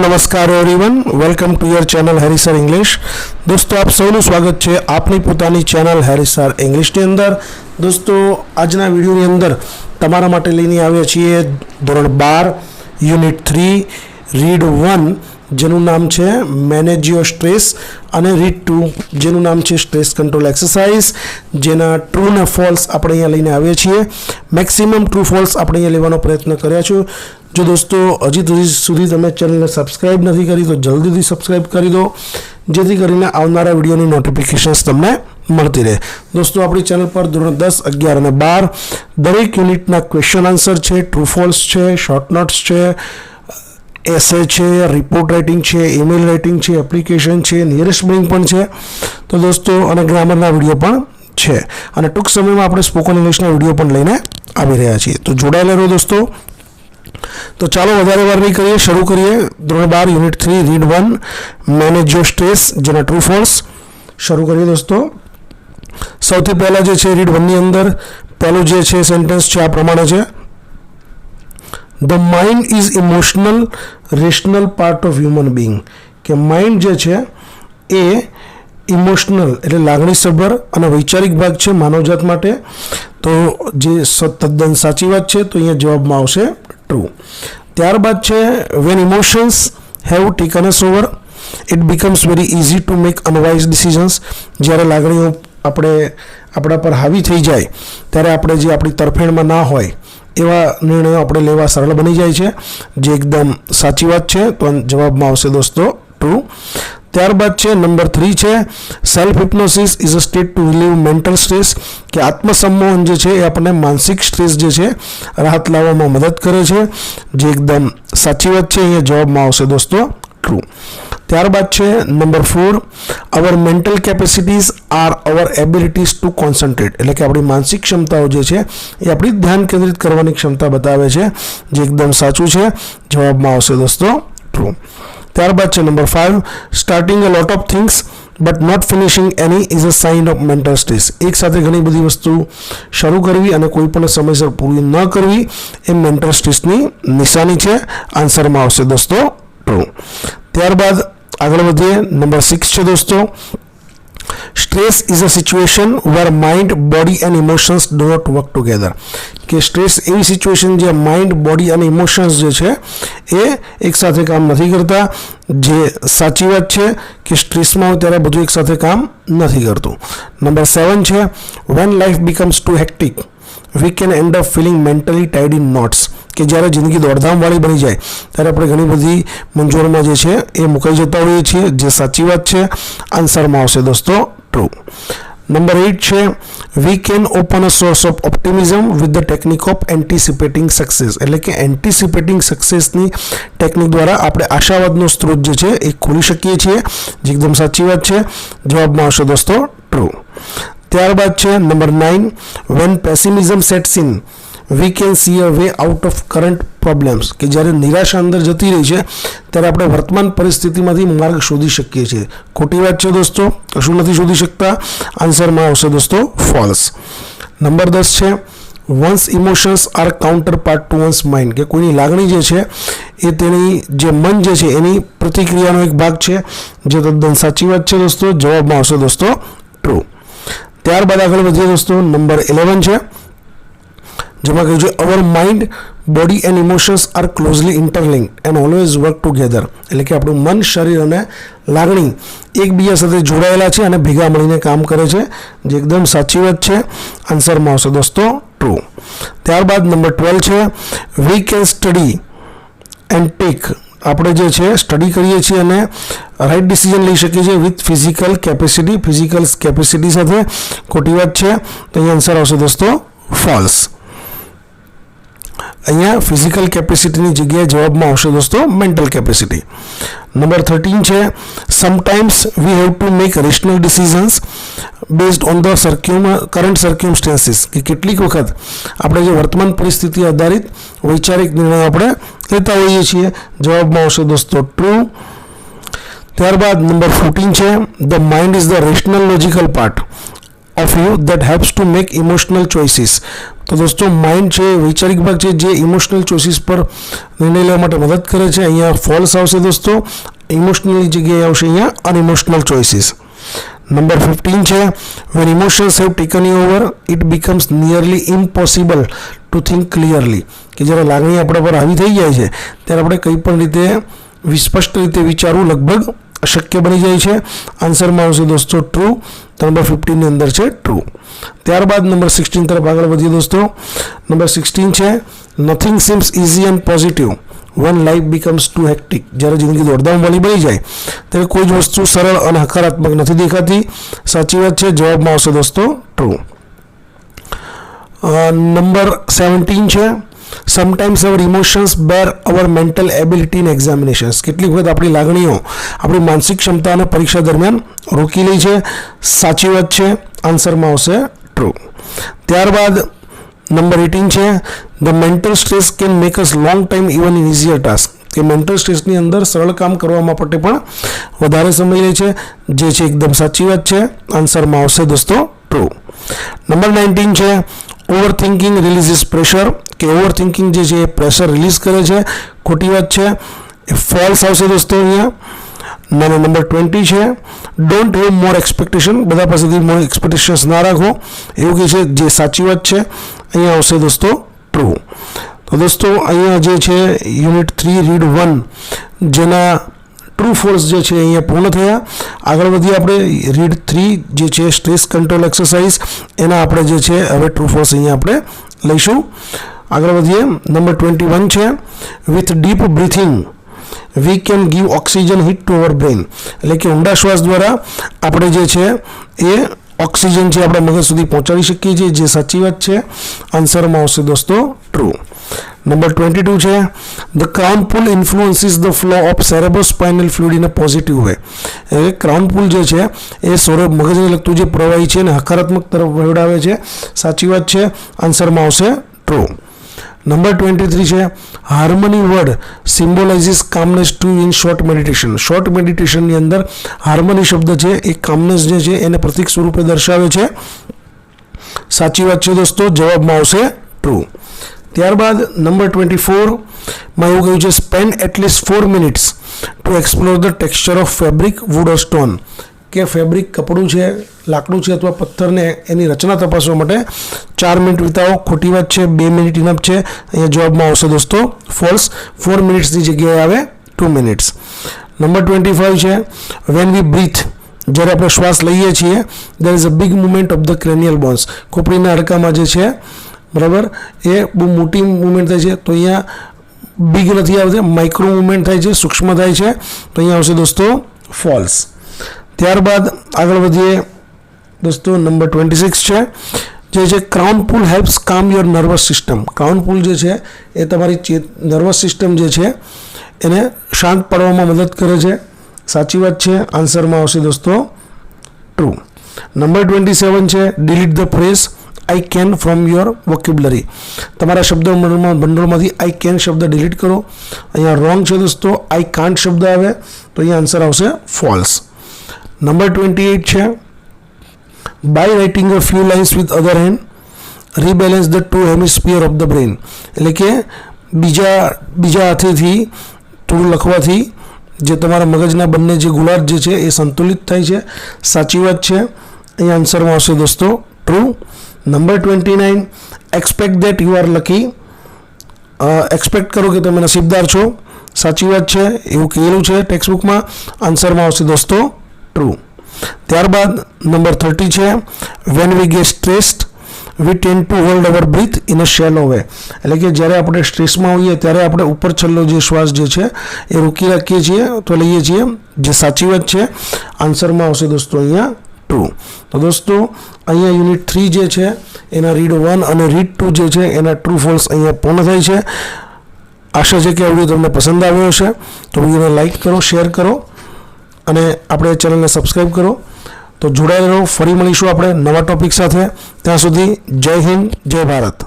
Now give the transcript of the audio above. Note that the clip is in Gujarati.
નમસ્કાર everyone, welcome to your channel હેરીસર ઇંગ્લિશ. દોસ્તો, આપ સૌનું સ્વાગત છે આપની પોતાની ચેનલ હેરીસર ઇંગ્લિશની અંદર. દોસ્તો, આજના વિડીયોની અંદર તમારા માટે લઈને આવ્યા છીએ ધોરણ 12 યુનિટ 3 રીડ 1 જેનું નામ છે મેનેજ યોર સ્ટ્રેસ અને રીડ 2 જેનું નામ છે સ્ટ્રેસ કંટ્રોલ એક્સરસાઇઝ, જેના ટ્રુ ને ફોલ્સ આપણે અહીંયા લઈને આવ્યા છીએ. મેક્સિમમ ટ્રુ ફોલ્સ આપણે અહીંયા લેવાનો પ્રયત્ન કર્યા છે. જો દોસ્તો હજી સુધી તમે ચેનલને સબસ્ક્રાઈબ નથી કરી તો જલ્દીથી સબસ્ક્રાઈબ કરી દો, જેથી કરીને આવનારા વિડીયોની નોટિફિકેશન્સ તમને મળતી રહે. દોસ્તો, આપણી ચેનલ પર ધોરણ 10, 11 અને 12 દરેક યુનિટના ક્વેશ્ચન આન્સર છે, ટ્રુ ફોલ્સ છે, શોર્ટ નોટ્સ છે, એસે છે, રિપોર્ટ રાઇટિંગ છે, ઈમેલ રાઇટિંગ છે, એપ્લિકેશન છે, નિયરેસ્ટ મીનિંગ પણ છે. તો દોસ્તો, અને ગ્રામરના વિડીયો પણ છે, અને ટૂંક સમયમાં આપણે સ્પોકન ઇંગ્લિશના વિડીયો પણ લઈને આવી રહ્યા છીએ. તો જોડાયેલા રહો દોસ્તો. તો ચાલો વધારે વાર નહીં કરીએ, શરૂ કરીએ. ધોરણ 12 unit 3 read 1 manage your stress જેના ટ્રુ ફોલ્સ શરૂ કરીએ દોસ્તો. સૌથી પહેલાં જે છે રીડ 1 ની અંદર પહેલું જે છે સેન્ટેન્સ છે આ પ્રમાણે છે: the mind is emotional rational part of human being. કે માઇન્ડ જે છે એ ઇમોશનલ એટલે લાગણીસભર અને વૈચારિક ભાગ છે માનવજાત માટે. તો જે તદ્દન સાચી વાત છે. તો અહીંયા જવાબમાં આવશે ટ્રુ. ત્યારબાદ છે when emotions have taken us over it becomes very easy to make unwise decisions. જ્યારે લાગણીઓ આપણા પર હાવી થઈ જાય ત્યારે આપણે જે આપણી તરફેણમાં ના હોય એવા નિર્ણયો આપણે લેવા સરળ બની જાય છે, જે એકદમ સાચી વાત છે. તો જવાબમાં આવશે દોસ્તો ટ્રુ. ત્યારબાદ છે નંબર 3 છે self hypnosis is a state to relieve mental stress. કે આત્મસંમોહન જે છે એ આપણને માનસિક સ્ટ્રેસ જે છે રાહત લાવવામાં મદદ કરે છે, જે એકદમ સાચી વાત છે. અહીંયા જવાબમાં આવશે દોસ્તો ટ્રુ. ત્યારબાદ છે number 4 our mental capacities are our abilities to concentrate. એટલે કે આપણી માનસિક ક્ષમતાઓ જે છે એ આપણી ધ્યાન કેન્દ્રિત કરવાની ક્ષમતા બતાવે છે, જે એકદમ સાચું છે. જવાબમાં આવશે દોસ્તો ટ્રુ. ત્યારબાદ છે number 5 starting a lot of things but not finishing any is a sign of mental stress. એક સાથે ઘણી બધી વસ્તુ શરૂ કરવી અને કોઈ પણ સમયસર પૂરી ન કરવી એ મેન્ટલ સ્ટ્રેસની નિશાની છે. આન્સરમાં આવશે દોસ્તો ટ્રુ. ત્યારબાદ આગળ વધીએ. નંબર 6 છે દોસ્તો stress is a situation where mind body and emotions do not work together. કે સ્ટ્રેસ એવી સિચ્યુએશન જે માઇન્ડ બોડી અને ઇમોશન્સ જે છે એ એકસાથે કામ નથી કરતા, જે સાચી વાત છે. કે સ્ટ્રેસમાં હોય ત્યારે બધું એકસાથે કામ નથી કરતું. નંબર 7 છે when life becomes too hectic we can end up feeling mentally tied in knots. કે જ્યારે જિંદગી દોડધામવાળી બની જાય ત્યારે આપણે ઘણી બધી મૂંઝવણમાં જે છે એ મુકાઈ જતા હોઈએ છીએ, જે સાચી વાત છે. આન્સરમાં આવશે દોસ્તો ટ્રુ. નંબર 8 છે we can open a source of optimism with the technique of anticipating success. એટલે કે એન્ટિસિપેટિંગ સક્સેસની ટેકનિક દ્વારા આપણે આશાવાદનો સ્ત્રોત જે છે એ ખોલી શકીએ છીએ, જે એકદમ સાચી વાત છે. જવાબમાં આવશે દોસ્તો ટ્રુ. ત્યારબાદ છે number 9 when pessimism sets in we can see a way out of current problems. કે જ્યારે નિરાશા અંદર જતી રહી છે ત્યારે આપણે વર્તમાન પરિસ્થિતિમાંથી માર્ગ શોધી શકીએ છીએ. ખોટી વાત છે દોસ્તો, કશું નથી શોધી શકતા. આન્સરમાં આવશે દોસ્તો ફોલ્સ. નંબર 10 છે one's emotions are counterpart to one's mind. કે કોઈની લાગણી જે છે એ તેની જે મન જે છે એની પ્રતિક્રિયાનો એક ભાગ છે, જે તદ્દન સાચી વાત છે દોસ્તો. જવાબમાં આવશે દોસ્તો ટ્રુ. ત્યારબાદ આગળ વધીએ દોસ્તો. નંબર 11 છે જેમાં કહ્યું છે our mind body and emotions are closely interlinked and always work together. એટલે કે આપણું મન, શરીર અને લાગણી એકબીજા સાથે જોડાયેલા છે અને ભેગા મળીને કામ કરે છે, જે એકદમ સાચી વાત છે. આન્સરમાં આવશે દોસ્તો ટ્રુ. ત્યારબાદ નંબર 12 છે we can study and take. આપણે જે છે સ્ટડી કરીએ છીએ અને રાઇટ ડિસિઝન લઈ શકીએ છીએ વિથ ફિઝિકલ કેપેસિટી સાથે. ખોટી વાત છે. તો અહીંયા આન્સર આવશે દોસ્તો ફોલ્સ. અહીંયા ફિઝિકલ કેપેસિટીની જગ્યાએ જવાબમાં આવશે દોસ્તો મેન્ટલ કેપેસિટી. નંબર 13 છે sometimes we have to make rational decisions based on the current circumstances. કે કેટલીક વખત આપણે જે વર્તમાન પરિસ્થિતિ આધારિત વૈચારિક નિર્ણયો આપણે લેતા હોઈએ છીએ. જવાબમાં આવશે દોસ્તો ટ્રુ. ત્યારબાદ નંબર 14 છે the mind is the rational logical part of you that helps to make emotional choices. તો દોસ્તો માઇન્ડ છે વૈચારિક ભાગ છે જે ઇમોશનલ ચોઇસીસ પર નિર્ણય લેવા માટે મદદ કરે છે. અહીંયા ફોલ્સ આવશે દોસ્તો. ઇમોશનલની જગ્યાએ આવશે અહીંયા અનઇમોશનલ ચોઇસીસ. નંબર 15 છે when emotions have taken you over it becomes nearly impossible to think clearly. કે જ્યારે લાગણી આપણા પર હાવી થઈ જાય છે ત્યારે આપણે કંઈ પણ રીતે વિસ્પષ્ટ રીતે વિચારવું લગભગ અશક્ય બની જાય છે. આન્સરમાં આવશે દોસ્તો ટ્રુ. નંબર 15 ની અંદર છે ટ્રુ. ત્યારબાદ નંબર 16 તરફ આગળ વધીએ દોસ્તો. નંબર 16 છે nothing seems easy and positive when life becomes too hectic. જ્યારે જિંદગી દોડધામવાળી બની જાય ત્યારે કોઈ જ વસ્તુ સરળ અને હકારાત્મક નથી દેખાતી. સાચી વાત છે. જવાબમાં આવશે દોસ્તો ટ્રુ. નંબર 17 છે sometimes our emotions bar our mental ability in examinations. કેટલીક વખત આપણી લાગણીઓ આપણી માનસિક ક્ષમતાને પરીક્ષા દરમિયાન રોકી લે છે. સાચી વાત છે. આન્સરમાં આવશે ટ્રુ. ત્યારબાદ નંબર 18 છે the mental stress can make us long time even in easier task. કે મેન્ટલ સ્ટ્રેસની અંદર સરળ કામ કરવા માટે પણ વધારે સમય લે છે, જે છે એકદમ સાચી વાત છે. આન્સરમાં આવશે દોસ્તો ટ્રુ. નંબર 19 છે ઓવર થિંકિંગ રિલીઝિસ પ્રેશર. કે ઓવર થિંકિંગ જે છે એ પ્રેશર રિલીઝ કરે છે. ખોટી વાત છે. એ ફોલ્સ આવશે દોસ્તો અહીંયા. નંબર 20 છે ડોન્ટ હેવ મોર એક્સપેક્ટેશન. બધા પાસેથી મોર એક્સપેક્ટેશન્સ ના રાખો એવું કે છે, જે સાચી વાત છે. અહીંયા આવશે દોસ્તો ટ્રુ. તો દોસ્તો અહીંયા જે છે યુનિટ 3 રીડ 1 જેના ટ્રુ ફોલ્સ જે છે અહીંયા પૂર્ણ થયા. આગળ વધીએ આપણે રીડ 3 જે છે સ્ટ્રેસ કંટ્રોલ એક્સરસાઇઝ એના આપણે જે છે હવે ટ્રુ ફોલ્સ અહીંયા આપણે લઈશું. આગળ વધીએ. નંબર 21 છે with deep breathing we can give oxygen hit to our brain. એટલે કે ઊંડા શ્વાસ દ્વારા આપણે જે છે એ ઓક્સિજન છે આપણા મગજ સુધી પહોંચાડી શકીએ છીએ, જે સાચી વાત છે. આન્સરમાં આવશે દોસ્તો ટ્રુ. નંબર 22 છે the crown pull influences the flow of cerebrospinal fluid in a positive way. એટલે ક્રાઉન પુલ જે છે એ મગજને લગતું જે પ્રવાહી છે એને હકારાત્મક તરફ વળાવે છે. સાચી વાત છે. આન્સરમાં આવશે ટ્રુ. નંબર 23 છે harmony word symbolises calmness to in short meditation. Short મેડિટેશનની અંદર હાર્મની શબ્દ છે એ કામનેસ જે છે એને પ્રતીક સ્વરૂપે દર્શાવે છે. સાચી વાત છે દોસ્તો. જવાબમાં આવશે ટ્રુ. ત્યારબાદ નંબર 24માં એવું કહ્યું છે spend at least 4 minutes to explore the texture of fabric wood or stone. કે ફેબ્રિક કપડું છે, લાકડું છે અથવા પથ્થરને એની રચના તપાસવા માટે 4 મિનિટ વિતાવો. ખોટી વાત છે. 2 મિનિટ ઇનફ છે. અહીંયા જવાબમાં આવશે દોસ્તો ફોલ્સ. 4 મિનિટ્સની જગ્યાએ આવે 2 મિનિટ્સ. નંબર 25 છે વેન વી બ્રીથ. જ્યારે આપણે શ્વાસ લઈએ છીએ there is a big movement of the cranial bones. ખોપરીના હાડકામાં જે છે બરાબર એ બહુ મોટી મુવમેન્ટ થાય છે. તો અહીંયા બિગ નથી આવતી, માઇક્રો મુવમેન્ટ થાય છે, સૂક્ષ્મ થાય છે. તો અહીંયા આવશે દોસ્તો ફોલ્સ. ત્યારબાદ આગળ વધીએ દોસ્તો. નંબર 26 છે જે છે ક્રાઉન પુલ હેલ્પ્સ કામ your nervous system. Crown pull જે છે એ તમારી નર્વસ સિસ્ટમ જે છે એને શાંત પાડવામાં મદદ કરે છે. સાચી વાત છે. આન્સરમાં આવશે દોસ્તો ટ્રુ. નંબર 27 છે delete the phrase I can from your vocabulary. તમારા શબ્દ ભંડોળમાંથી આઈ કેન શબ્દ ડિલીટ કરો. અહીંયા રોંગ છે દોસ્તો. આઈ કાન્ટ શબ્દ આવે તો અહીંયા આન્સર આવશે ફોલ્સ. નંબર 28 છે by writing a few lines with other hand rebalances the two hemisphere of the brain. એટલે કે બીજા હાથેથી થોડું લખવાથી જે તમારા મગજના બંને જે ગોળાર્ધ જે છે એ સંતુલિત થાય છે. સાચી વાત છે. અહીંયા આન્સરમાં આવશે દોસ્તો true. Number 29 expect that you are lucky. Expect કરો કે તમે નસીબદાર છો. સાચી વાત છે. એવું કહેલું છે ટેક્સ્ટબુકમાં. આન્સરમાં આવશે દોસ્તો ટ્રુ. ત્યારબાદ નંબર 30 છે when we get stressed we tend to hold our breath in a shallow way. એટલે કે જ્યારે આપણે સ્ટ્રેસમાં હોઈએ ત્યારે આપણે ઉપર છેલ્લો જે શ્વાસ જે છે એ રોકી રાખીએ છીએ તો લઈએ છીએ, જે સાચી વાત છે. આન્સરમાં આવશે દોસ્તો અહીંયા ટ્રુ. તો દોસ્તો અહીંયા યુનિટ 3 જે છે એના રીડ 1 અને રીડ 2 જે છે એના ટ્રુ ફોલ્સ અહીંયા પૂર્ણ થાય છે. આશા છે કે આ વિડીયો તમને પસંદ આવ્યો હશે. તો વિડીયોને લાઇક કરો, શેર કરો અને આપણે ચેનલને સબસ્ક્રાઈબ કરો. તો જોડાયેલા રહો. ફરી મળીશું આપણે નવા ટોપિક સાથે. ત્યાં સુધી જય હિન્દ, જય ભારત.